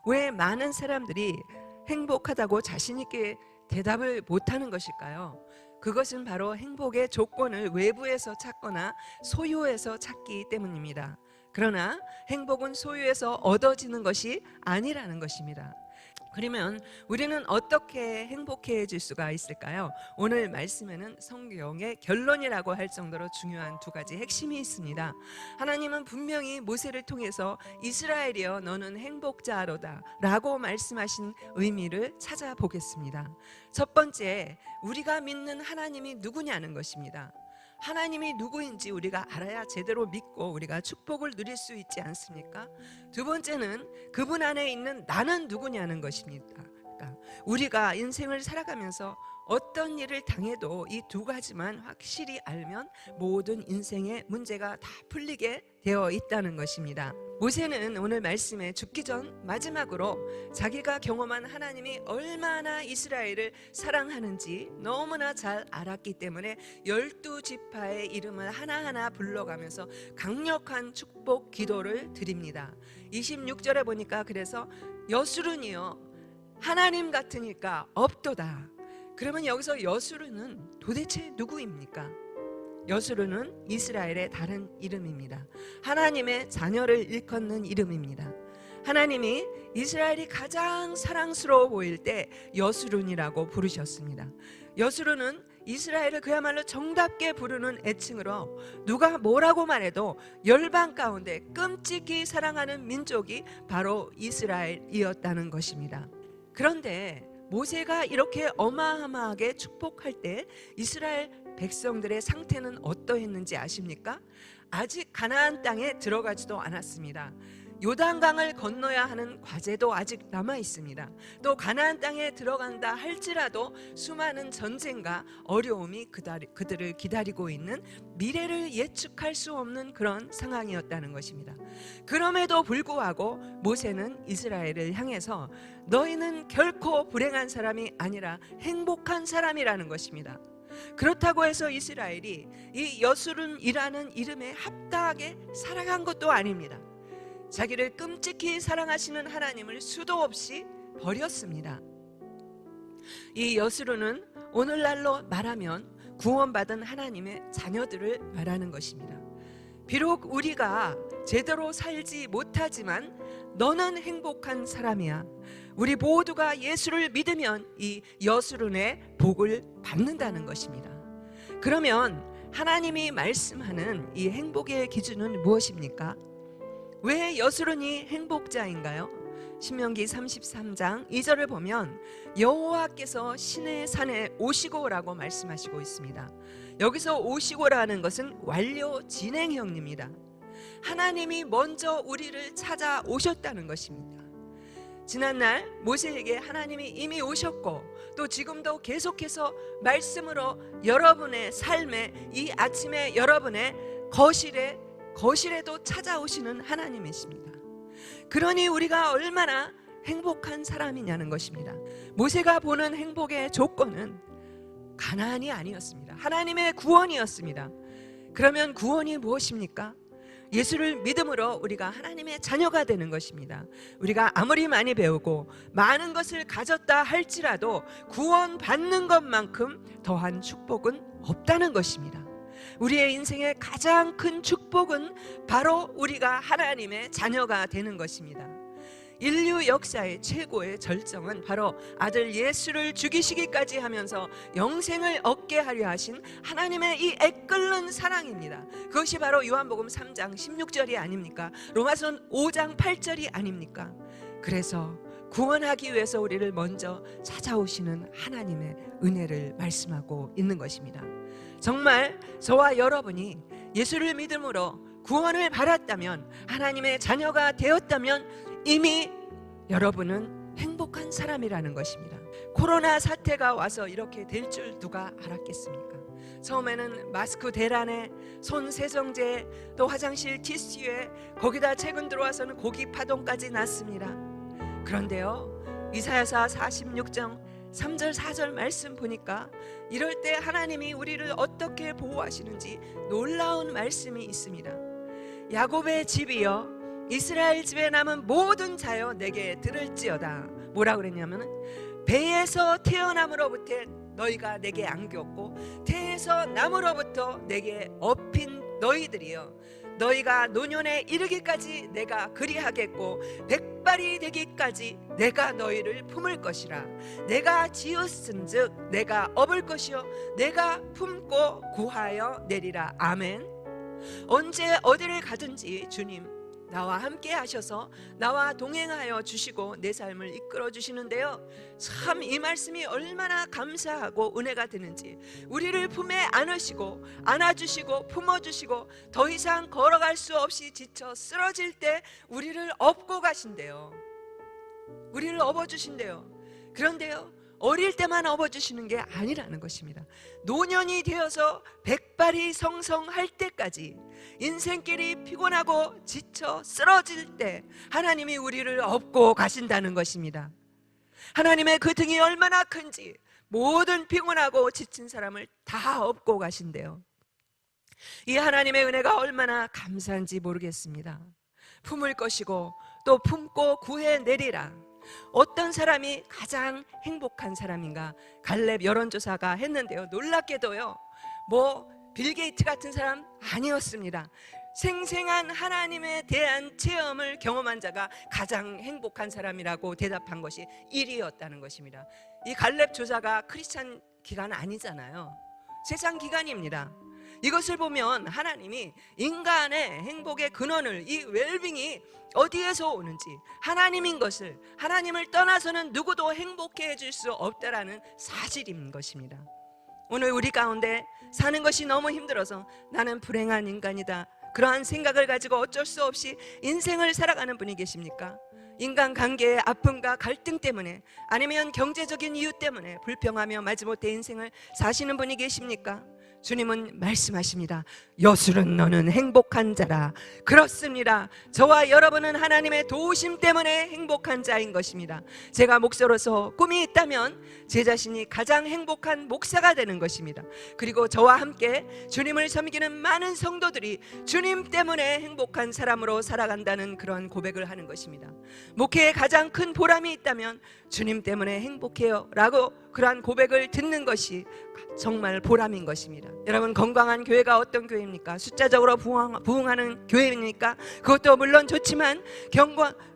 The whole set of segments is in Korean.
왜 많은 사람들이 행복하다고 자신 있게 대답을 못하는 것일까요? 그것은 바로 행복의 조건을 외부에서 찾거나 소유에서 찾기 때문입니다. 그러나 행복은 소유에서 얻어지는 것이 아니라는 것입니다. 그러면 우리는 어떻게 행복해질 수가 있을까요? 오늘 말씀에는 성경의 결론이라고 할 정도로 중요한 두 가지 핵심이 있습니다. 하나님은 분명히 모세를 통해서 이스라엘이여 너는 행복자로다 라고 말씀하신 의미를 찾아보겠습니다. 첫 번째, 우리가 믿는 하나님이 누구냐는 것입니다. 하나님이 누구인지 우리가 알아야 제대로 믿고 우리가 축복을 누릴 수 있지 않습니까? 두 번째는 그분 안에 있는 나는 누구냐는 것입니다. 그러니까 우리가 인생을 살아가면서 어떤 일을 당해도 이 두 가지만 확실히 알면 모든 인생의 문제가 다 풀리게 되어 있다는 것입니다. 모세는 오늘 말씀에 죽기 전 마지막으로 자기가 경험한 하나님이 얼마나 이스라엘을 사랑하는지 너무나 잘 알았기 때문에 12지파의 이름을 하나하나 불러가면서 강력한 축복 기도를 드립니다. 26절에 보니까 그래서 여수run이여 하나님 같으니까 없도다. 그러면 여기서 여수run은 도대체 누구입니까? 여수run은 이스라엘의 다른 이름입니다. 하나님의 자녀를 일컫는 이름입니다. 하나님이 이스라엘이 가장 사랑스러워 보일 때 여수run이라고 부르셨습니다. 여수run은 이스라엘을 그야말로 정답게 부르는 애칭으로 누가 뭐라고 말해도 열방 가운데 끔찍히 사랑하는 민족이 바로 이스라엘이었다는 것입니다. 그런데 모세가 이렇게 어마어마하게 축복할 때 이스라엘 백성들의 상태는 어떠했는지 아십니까? 아직 가나안 땅에 들어가지도 않았습니다. 요단강을 건너야 하는 과제도 아직 남아 있습니다. 또 가나안 땅에 들어간다 할지라도 수많은 전쟁과 어려움이 그들을 기다리고 있는 미래를 예측할 수 없는 그런 상황이었다는 것입니다. 그럼에도 불구하고 모세는 이스라엘을 향해서 너희는 결코 불행한 사람이 아니라 행복한 사람이라는 것입니다. 그렇다고 해서 이스라엘이 이 여수run이라는 이름에 합당하게 살아간 것도 아닙니다. 자기를 끔찍히 사랑하시는 하나님을 수도 없이 버렸습니다. 이 여수run은 오늘날로 말하면 구원받은 하나님의 자녀들을 말하는 것입니다. 비록 우리가 제대로 살지 못하지만 너는 행복한 사람이야. 우리 모두가 예수를 믿으면 이 여수run의 복을 받는다는 것입니다. 그러면 하나님이 말씀하는 이 행복의 기준은 무엇입니까? 왜 여수run이 행복자인가요? 신명기 33장 2절을 보면 여호와께서 시내 산에 오시고라고 말씀하시고 있습니다. 여기서 오시고라는 것은 완료 진행형입니다. 하나님이 먼저 우리를 찾아오셨다는 것입니다. 지난날 모세에게 하나님이 이미 오셨고 또 지금도 계속해서 말씀으로 여러분의 삶에 이 아침에 여러분의 거실에도 찾아오시는 하나님이십니다. 그러니 우리가 얼마나 행복한 사람이냐는 것입니다. 모세가 보는 행복의 조건은 가나안이 아니었습니다. 하나님의 구원이었습니다. 그러면 구원이 무엇입니까? 예수를 믿음으로 우리가 하나님의 자녀가 되는 것입니다. 우리가 아무리 많이 배우고 많은 것을 가졌다 할지라도 구원받는 것만큼 더한 축복은 없다는 것입니다. 우리의 인생의 가장 큰 축복은 바로 우리가 하나님의 자녀가 되는 것입니다. 인류 역사의 최고의 절정은 바로 아들 예수를 죽이시기까지 하면서 영생을 얻게 하려 하신 하나님의 이 애끓는 사랑입니다. 그것이 바로 요한복음 3장 16절이 아닙니까? 로마서 5장 8절이 아닙니까? 그래서 구원하기 위해서 우리를 먼저 찾아오시는 하나님의 은혜를 말씀하고 있는 것입니다. 정말 저와 여러분이 예수를 믿음으로 구원을 받았다면, 하나님의 자녀가 되었다면 이미 여러분은 행복한 사람이라는 것입니다. 코로나 사태가 와서 이렇게 될 줄 누가 알았겠습니까? 처음에는 마스크 대란에 손 세정제 또 화장실 티슈에 거기다 최근 들어와서는 고기 파동까지 났습니다. 그런데요, 이사야서 46장 3절 4절 말씀 보니까 이럴 때 하나님이 우리를 어떻게 보호하시는지 놀라운 말씀이 있습니다. 야곱의 집이여 이스라엘 집에 남은 모든 자여 내게 들을지어다. 뭐라 그랬냐면은 배에서 태어남으로부터 너희가 내게 안겼고 태에서 남으로부터 내게 업힌 너희들이여, 너희가 노년에 이르기까지 내가 그리하겠고 백발이 되기까지 내가 너희를 품을 것이라. 내가 지었은즉 내가 업을 것이요 내가 품고 구하여 내리라. 아멘. 언제 어디를 가든지 주님 나와 함께 하셔서 나와 동행하여 주시고 내 삶을 이끌어 주시는데요, 참 이 말씀이 얼마나 감사하고 은혜가 되는지. 우리를 품에 안으시고 안아주시고 품어주시고 더 이상 걸어갈 수 없이 지쳐 쓰러질 때 우리를 업고 가신대요. 우리를 업어주신대요. 그런데요, 어릴 때만 업어주시는 게 아니라는 것입니다. 노년이 되어서 백발이 성성할 때까지, 인생길이 피곤하고 지쳐 쓰러질 때 하나님이 우리를 업고 가신다는 것입니다. 하나님의 그 등이 얼마나 큰지 모든 피곤하고 지친 사람을 다 업고 가신대요. 이 하나님의 은혜가 얼마나 감사한지 모르겠습니다. 품을 것이고 또 품고 구해내리라. 어떤 사람이 가장 행복한 사람인가? 갈렙 여론조사가 했는데요, 놀랍게도요 빌 게이츠 같은 사람 아니었습니다. 생생한 하나님에 대한 체험을 경험한 자가 가장 행복한 사람이라고 대답한 것이 1위였다는 것입니다. 이 갈렙 조사가 크리스찬 기간 아니잖아요. 세상 기간입니다. 이것을 보면 하나님이 인간의 행복의 근원을, 이 웰빙이 어디에서 오는지, 하나님인 것을, 하나님을 떠나서는 누구도 행복해 해줄 수 없다라는 사실인 것입니다. 오늘 우리 가운데 사는 것이 너무 힘들어서 나는 불행한 인간이다, 그러한 생각을 가지고 어쩔 수 없이 인생을 살아가는 분이 계십니까? 인간관계의 아픔과 갈등 때문에, 아니면 경제적인 이유 때문에 불평하며 마지못해 인생을 사시는 분이 계십니까? 주님은 말씀하십니다. 여술은 너는 행복한 자라. 그렇습니다. 저와 여러분은 하나님의 도우심 때문에 행복한 자인 것입니다. 제가 목사로서 꿈이 있다면 제 자신이 가장 행복한 목사가 되는 것입니다. 그리고 저와 함께 주님을 섬기는 많은 성도들이 주님 때문에 행복한 사람으로 살아간다는 그런 고백을 하는 것입니다. 목회에 가장 큰 보람이 있다면 주님 때문에 행복해요 라고 그러한 고백을 듣는 것이 정말 보람인 것입니다. 여러분, 건강한 교회가 어떤 교회입니까? 숫자적으로 부흥하는 교회입니까? 그것도 물론 좋지만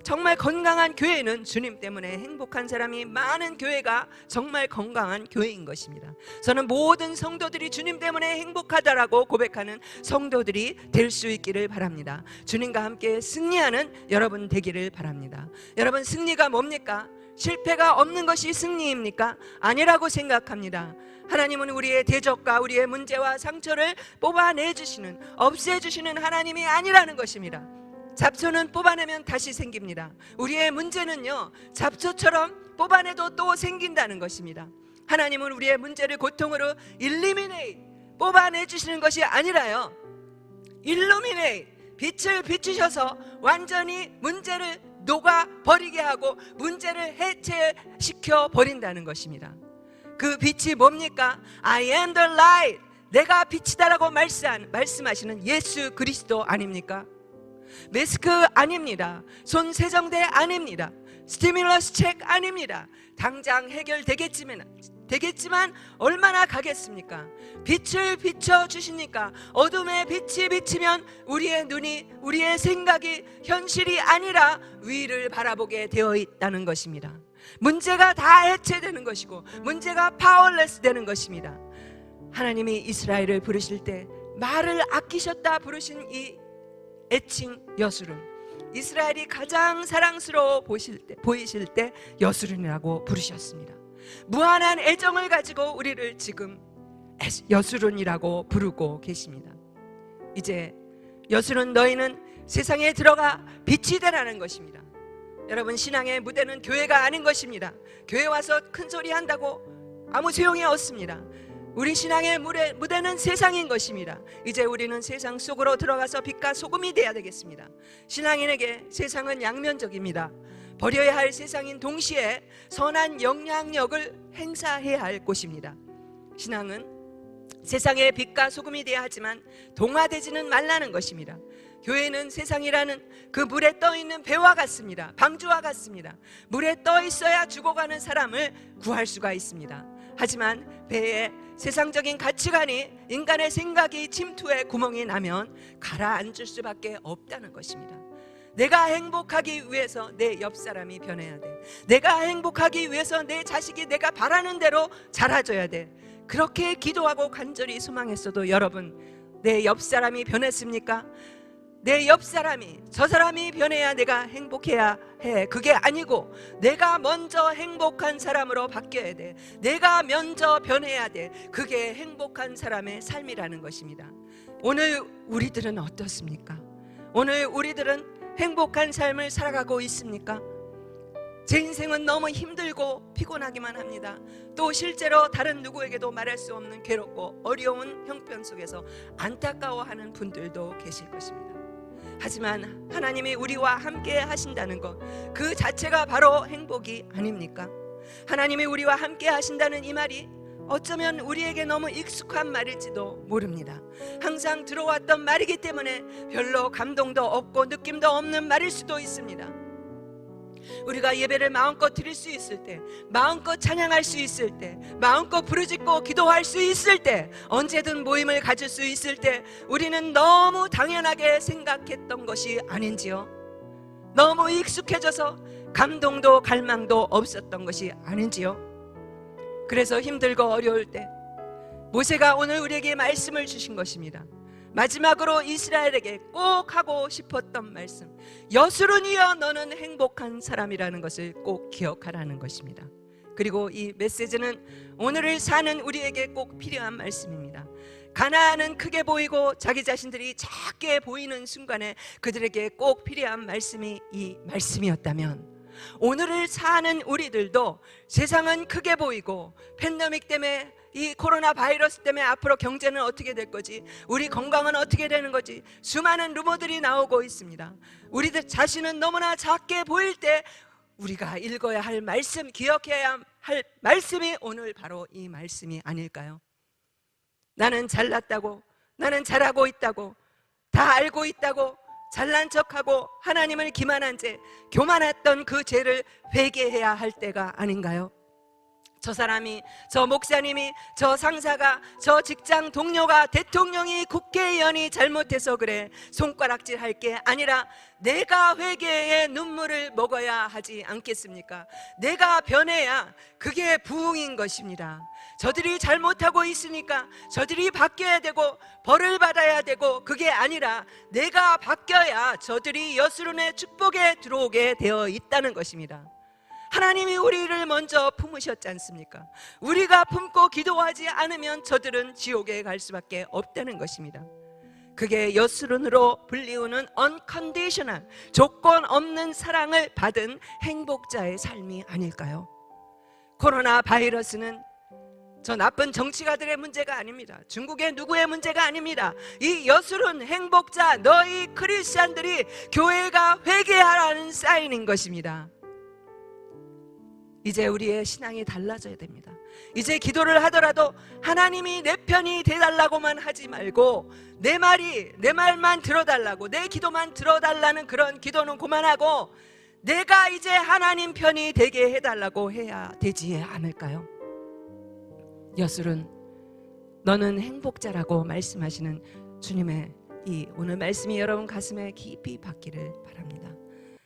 정말 건강한 교회는 주님 때문에 행복한 사람이 많은 교회가 정말 건강한 교회인 것입니다. 저는 모든 성도들이 주님 때문에 행복하다라고 고백하는 성도들이 될 수 있기를 바랍니다. 주님과 함께 승리하는 여러분 되기를 바랍니다. 여러분, 승리가 뭡니까? 실패가 없는 것이 승리입니까? 아니라고 생각합니다. 하나님은 우리의 대적과 우리의 문제와 상처를 뽑아내주시는, 없애주시는 하나님이 아니라는 것입니다. 잡초는 뽑아내면 다시 생깁니다. 우리의 문제는요, 잡초처럼 뽑아내도 또 생긴다는 것입니다. 하나님은 우리의 문제를 고통으로 eliminate, 뽑아내주시는 것이 아니라요, illuminate, 빛을 비추셔서 완전히 문제를 녹아버리게 하고 문제를 해체시켜 버린다는 것입니다. 그 빛이 뭡니까? I am the light, 내가 빛이다라고 말씀하시는 예수 그리스도 아닙니까? 마스크 아닙니다. 손 세정대 아닙니다. 스티뮬러스 책 아닙니다. 당장 해결되겠지만 얼마나 가겠습니까? 빛을 비춰주시니까 어둠에 빛이 비치면 우리의 눈이, 우리의 생각이 현실이 아니라 위를 바라보게 되어 있다는 것입니다. 문제가 다 해체되는 것이고 문제가 파워레스 되는 것입니다. 하나님이 이스라엘을 부르실 때 말을 아끼셨다 부르신 이 애칭 여술은, 이스라엘이 가장 사랑스러워 보이실 때 여술은이라고 부르셨습니다. 무한한 애정을 가지고 우리를 지금 여술은이라고 부르고 계십니다. 이제 여술은 너희는 세상에 들어가 빛이 되라는 것입니다. 여러분, 신앙의 무대는 교회가 아닌 것입니다. 교회 와서 큰 소리 한다고 아무 소용이 없습니다. 우리 신앙의 무대는 세상인 것입니다. 이제 우리는 세상 속으로 들어가서 빛과 소금이 되어야 되겠습니다. 신앙인에게 세상은 양면적입니다. 버려야 할 세상인 동시에 선한 영향력을 행사해야 할 곳입니다. 신앙은 세상의 빛과 소금이 되어야 하지만 동화되지는 말라는 것입니다. 교회는 세상이라는 그 물에 떠 있는 배와 같습니다. 방주와 같습니다. 물에 떠 있어야 죽어가는 사람을 구할 수가 있습니다. 하지만 배에 세상적인 가치관이, 인간의 생각이 침투해 구멍이 나면 가라앉을 수밖에 없다는 것입니다. 내가 행복하기 위해서 내 옆 사람이 변해야 돼. 내가 행복하기 위해서 내 자식이 내가 바라는 대로 자라줘야 돼. 그렇게 기도하고 간절히 소망했어도 여러분, 내 옆 사람이 변했습니까? 내 옆 사람이, 저 사람이 변해야 내가 행복해야 해. 그게 아니고 내가 먼저 행복한 사람으로 바뀌어야 돼. 내가 먼저 변해야 돼. 그게 행복한 사람의 삶이라는 것입니다. 오늘 우리들은 어떻습니까? 오늘 우리들은 행복한 삶을 살아가고 있습니까? 제 인생은 너무 힘들고 피곤하기만 합니다. 또 실제로 다른 누구에게도 말할 수 없는 괴롭고 어려운 형편 속에서 안타까워하는 분들도 계실 것입니다. 하지만 하나님이 우리와 함께 하신다는 것, 그 자체가 바로 행복이 아닙니까? 하나님이 우리와 함께 하신다는 이 말이 어쩌면 우리에게 너무 익숙한 말일지도 모릅니다. 항상 들어왔던 말이기 때문에 별로 감동도 없고 느낌도 없는 말일 수도 있습니다. 우리가 예배를 마음껏 드릴 수 있을 때, 마음껏 찬양할 수 있을 때, 마음껏 부르짖고 기도할 수 있을 때, 언제든 모임을 가질 수 있을 때 우리는 너무 당연하게 생각했던 것이 아닌지요? 너무 익숙해져서 감동도 갈망도 없었던 것이 아닌지요? 그래서 힘들고 어려울 때 모세가 오늘 우리에게 말씀을 주신 것입니다. 마지막으로 이스라엘에게 꼭 하고 싶었던 말씀, 여수론이여 너는 행복한 사람이라는 것을 꼭 기억하라는 것입니다. 그리고 이 메시지는 오늘을 사는 우리에게 꼭 필요한 말씀입니다. 가나안은 크게 보이고 자기 자신들이 작게 보이는 순간에 그들에게 꼭 필요한 말씀이 이 말씀이었다면, 오늘을 사는 우리들도 세상은 크게 보이고 팬데믹 때문에, 이 코로나 바이러스 때문에 앞으로 경제는 어떻게 될 거지, 우리 건강은 어떻게 되는 거지, 수많은 루머들이 나오고 있습니다. 우리들 자신은 너무나 작게 보일 때 우리가 읽어야 할 말씀, 기억해야 할 말씀이 오늘 바로 이 말씀이 아닐까요? 나는 잘났다고, 나는 잘하고 있다고, 다 알고 있다고 잘난 척하고 하나님을 기만한 죄, 교만했던 그 죄를 회개해야 할 때가 아닌가요? 저 사람이, 저 목사님이, 저 상사가, 저 직장 동료가, 대통령이, 국회의원이 잘못해서 그래 손가락질 할 게 아니라 내가 회개의 눈물을 먹어야 하지 않겠습니까? 내가 변해야 그게 부흥인 것입니다. 저들이 잘못하고 있으니까 저들이 바뀌어야 되고 벌을 받아야 되고, 그게 아니라 내가 바뀌어야 저들이 여수론의 축복에 들어오게 되어 있다는 것입니다. 하나님이 우리를 먼저 품으셨지 않습니까? 우리가 품고 기도하지 않으면 저들은 지옥에 갈 수밖에 없다는 것입니다. 그게 여수론으로 불리우는 unconditional, 조건 없는 사랑을 받은 행복자의 삶이 아닐까요? 코로나 바이러스는 저 나쁜 정치가들의 문제가 아닙니다. 중국의 누구의 문제가 아닙니다. 이 여수론 행복자, 너희 크리스찬들이 교회가 회개하라는 사인인 것입니다. 이제 우리의 신앙이 달라져야 됩니다. 이제 기도를 하더라도 하나님이 내 편이 돼달라고만 하지 말고 내 말만 들어달라고, 내 기도만 들어달라는 그런 기도는 그만하고 내가 이제 하나님 편이 되게 해달라고 해야 되지 않을까요? 여술은 너는 행복자라고 말씀하시는 주님의 이 오늘 말씀이 여러분 가슴에 깊이 박기를 바랍니다.